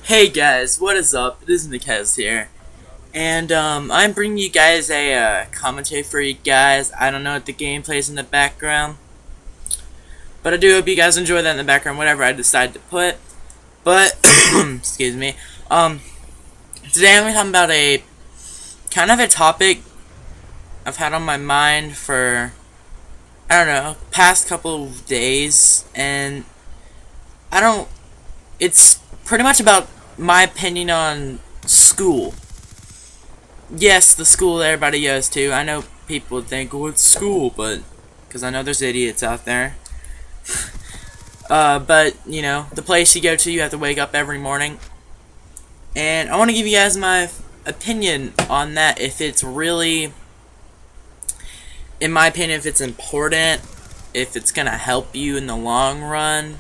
Hey guys, what is up? It is Nikez here, and I'm bringing you guys a commentary for you guys. I don't know what the game plays in the background, but I do hope you guys enjoy that in the background, whatever I decide to put. But excuse me. Today I'm talking about a kind of a topic I've had on my mind for I don't know past couple of days, and I don't. It's pretty much about my opinion on school. Yes, the school that everybody goes to. I know people would think, "Oh, it's school," but because I know there's idiots out there. But you know, the place you go to, you have to wake up every morning, and I want to give you guys my opinion on that. If it's really, in my opinion, if it's important, if it's gonna help you in the long run,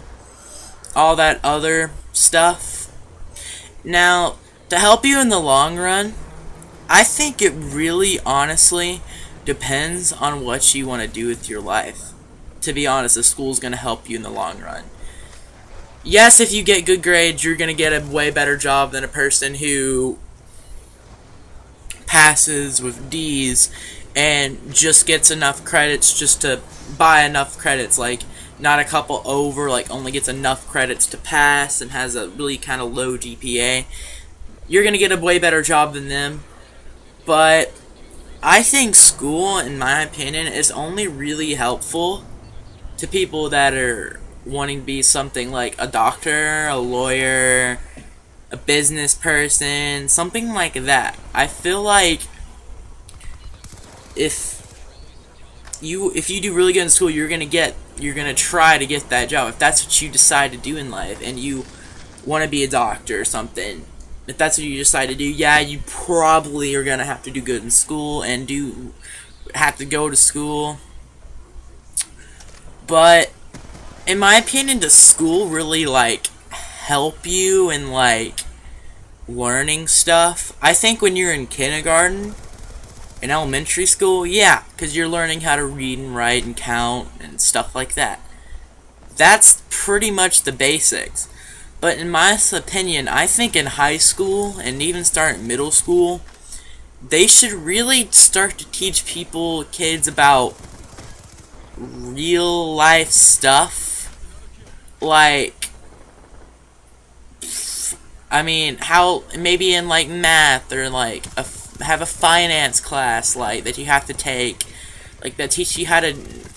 all that other stuff. Now, to help you in the long run, I think it really honestly depends on what you want to do with your life. To be honest, the school's going to help you in the long run. Yes, if you get good grades, you're going to get a way better job than a person who passes with D's and just gets enough credits just to buy enough credits, like not a couple over, like only gets enough credits to pass and has a really kind of low GPA. You're going to get a way better job than them. But I think school, in my opinion, is only really helpful to people that are wanting to be something like a doctor, a lawyer, a business person, something like that. I feel like if you do really good in school, you're gonna try to get that job. If that's what you decide to do in life, and you want to be a doctor or something, if that's what you decide to do, yeah, you probably are gonna have to do good in school and have to go to school. But in my opinion, does school really like help you in like learning stuff? I think when you're in kindergarten, in elementary school, yeah, because you're learning how to read and write and count and stuff like that. That's pretty much the basics. But in my opinion, I think in high school and even start middle school, they should really start to teach kids about real life stuff. Like, I mean, how maybe in like math or like have a finance class like that you have to take, like that teach you how to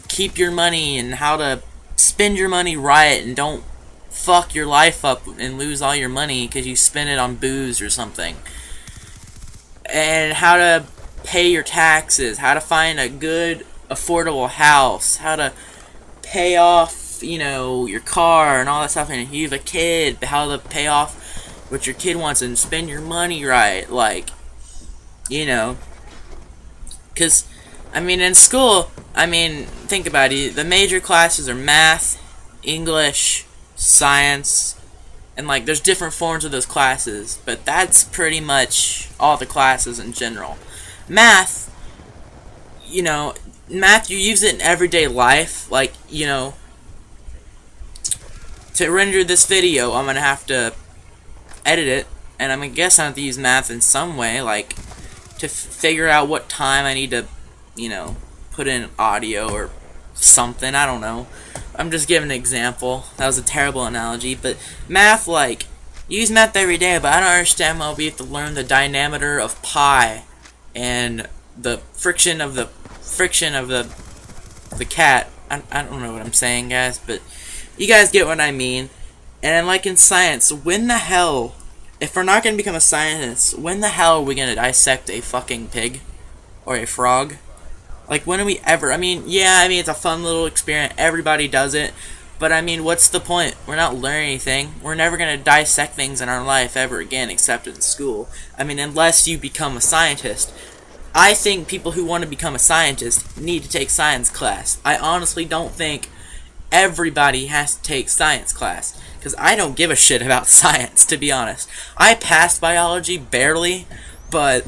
keep your money and how to spend your money right and don't fuck your life up and lose all your money because you spend it on booze or something. And how to pay your taxes, how to find a good, affordable house, how to pay off, your car and all that stuff. And if you have a kid, how to pay off what your kid wants and spend your money right. Like, because, I mean, in school, think about it. The major classes are math, English, science, and like there's different forms of those classes, but that's pretty much all the classes in general. Math, math you use it in everyday life. Like, to render this video, I'm gonna have to edit it, and I'm gonna guess I have to use math in some way, like to figure out what time I need to, put in audio or something. I don't know. I'm just giving an example. That was a terrible analogy, but math, like, you use math every day, but I don't understand why we have to learn the diameter of pi and the friction of the cat. I don't know what I'm saying, guys, but you guys get what I mean. And like in science, when the hell, if we're not going to become a scientist, when the hell are we going to dissect a fucking pig or a frog? Like, when are we ever? It's a fun little experiment. Everybody does it. But, what's the point? We're not learning anything. We're never going to dissect things in our life ever again, except in school. Unless you become a scientist. I think people who want to become a scientist need to take science class. I honestly don't think everybody has to take science class. Because I don't give a shit about science, to be honest. I passed biology, barely. But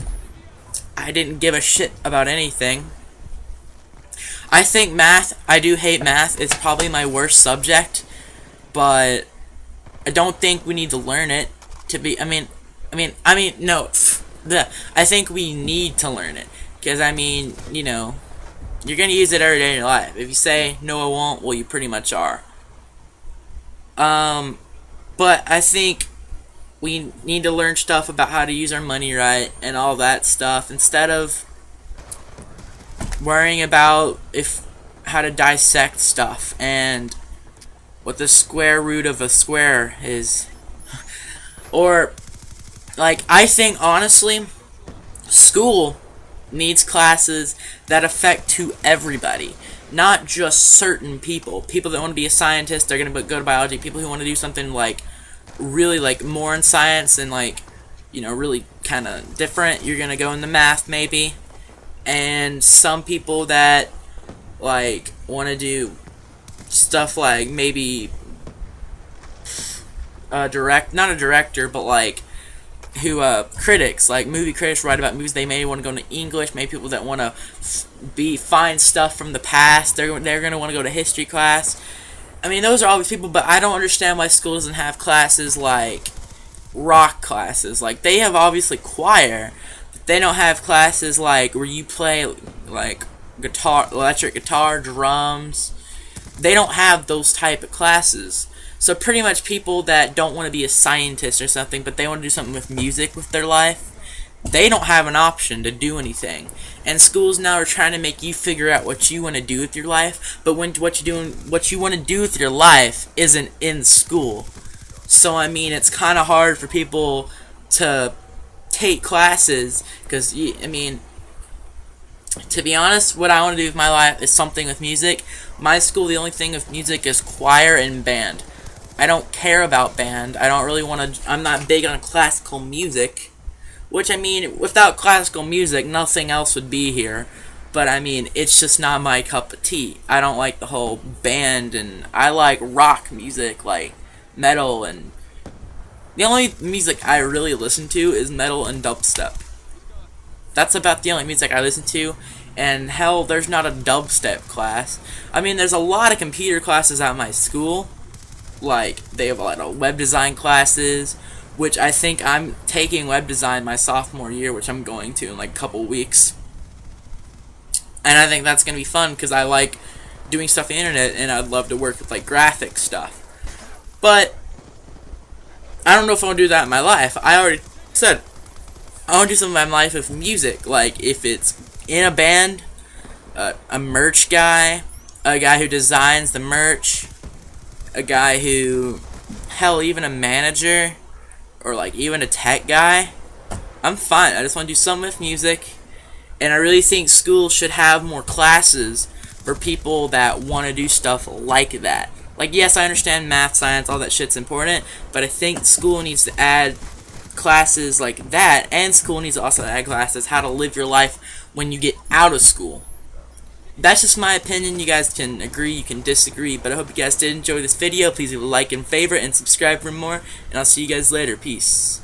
I didn't give a shit about anything. I think math, I do hate math. It's probably my worst subject, but I don't think we need to learn it. to be. No. I think we need to learn it because you're gonna use it every day in your life. If you say no, I won't, well, you pretty much are. But I think we need to learn stuff about how to use our money right and all that stuff instead of worrying about how to dissect stuff and what the square root of a square is. Or, like, I think honestly, school needs classes that affect to everybody, not just certain people. People that want to be a scientist, they're gonna go to biology. People who want to do something like really like more in science and like really kind of different, you're gonna go into math maybe. And some people that like want to do stuff like maybe not a director, but like who critics, like movie critics, write about movies they may want to go into English. Maybe people that want to find stuff from the past, they're going to want to go to history class. I mean, those are all these people, but I don't understand why school doesn't have classes like rock classes. Like, they have obviously choir, but they don't have classes like where you play like guitar, electric guitar, drums. They don't have those type of classes. So pretty much people that don't want to be a scientist or something, but they want to do something with music with their life, they don't have an option to do anything. And schools now are trying to make you figure out what you want to do with your life, but what you want to do with your life isn't in school. So I mean, it's kind of hard for people to take classes because to be honest, what I want to do with my life is something with music. My school, the only thing with music is choir and band. I don't care about band. I don't really want to. I'm not big on classical music. Which, without classical music, nothing else would be here. But, it's just not my cup of tea. I don't like the whole band, and I like rock music, like metal, and the only music I really listen to is metal and dubstep. That's about the only music I listen to, and hell, there's not a dubstep class. There's a lot of computer classes at my school. Like, they have a lot of web design classes, which I think I'm taking web design my sophomore year, which I'm going to in like a couple weeks. And I think that's going to be fun because I like doing stuff on the internet and I'd love to work with like graphic stuff. But I don't know if I want to do that in my life. I already said I want to do something in my life with music. Like if it's in a band, a merch guy, a guy who designs the merch, a guy who, hell, even a manager, or like even a tech guy. I'm fine. I just want to do something with music, and I really think school should have more classes for people that want to do stuff like that. Like, yes, I understand math, science, all that shit's important, but I think school needs to add classes like that, and school needs to also add classes how to live your life when you get out of school. That's just my opinion. You guys can agree, you can disagree, but I hope you guys did enjoy this video. Please leave a like and favorite and subscribe for more, and I'll see you guys later. Peace.